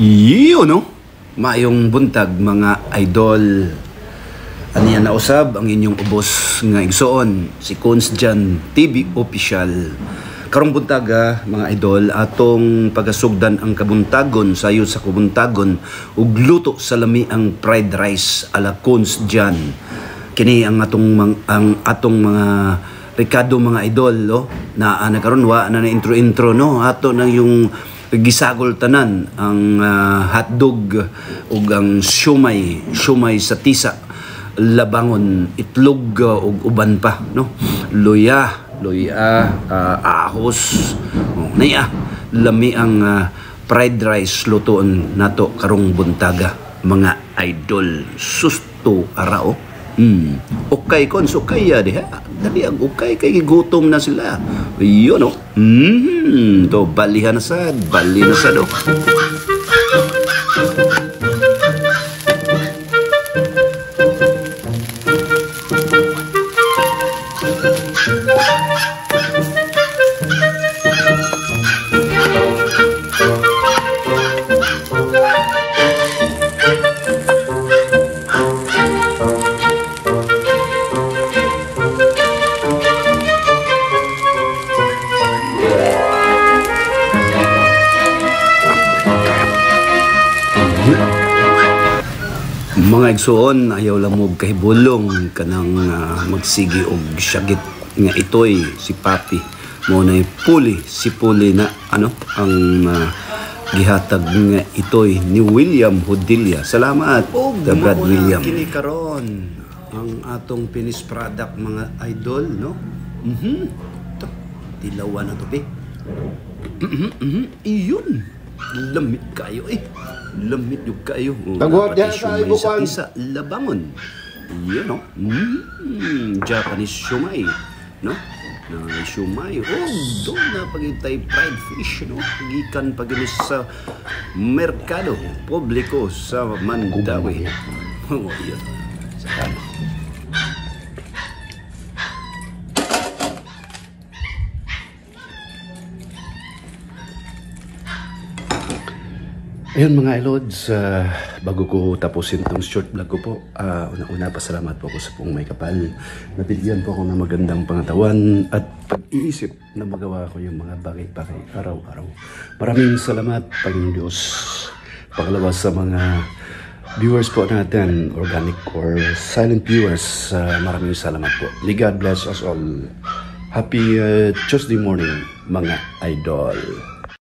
Iyo no, maayong buntag mga idol. Aniya na usab ang inyong ubos nga igsoon si Consjan TV Official. Karong buntaga mga idol atong pagasugdan ang kabuntagon sayo sa kabuntagon ug luto sa lami ang fried rice ala Consjan. Kini ang atong mga Ricardo mga idol no, na nakaron wa na intro no ato nang yung gisagol tanan ang hotdog ug ang siomay sa tisa, labangon, itlog ug uban pa no, luya, ahos, niya lami ang fried rice lutoon nato karong buntaga mga idol. Susto arao. Okay kons, okay ya diha. Dali ang okay kay gutom na sila. Iyo no. To balihan na sad, bali na sad. Mga igsoon, ayaw lamog kay bulong kanang magsigi og syagit nga itoy si Papi mo na puli na ano ang gihatag nga itoy ni William Hodilla. Salamat the Brad William. Kini karon ang atong finished product mga idol no. Tilawan na to pe. Iyon. Lamit kayo lamit yung kayo. Tagwat yan sa ibukan sa labangon. Yan no. Japanese siomay no. Na siomay doon na pagitay fried fish no. Gikan pagilis sa merkado publiko sa Mandawi. Yan. Saan? Ayun mga ilods, bago ko tapusin itong short vlog ko po, una pasalamat po ako sa pong may kapal. Nabigyan po ako ng magandang pangatawan at pag-iisip na magawa ko yung mga bagay-bagay araw-araw. Maraming salamat Panginoon Diyos. Pangalawa sa mga viewers po natin, organic or silent viewers, maraming salamat po. May God bless us all. Happy Tuesday morning mga idol.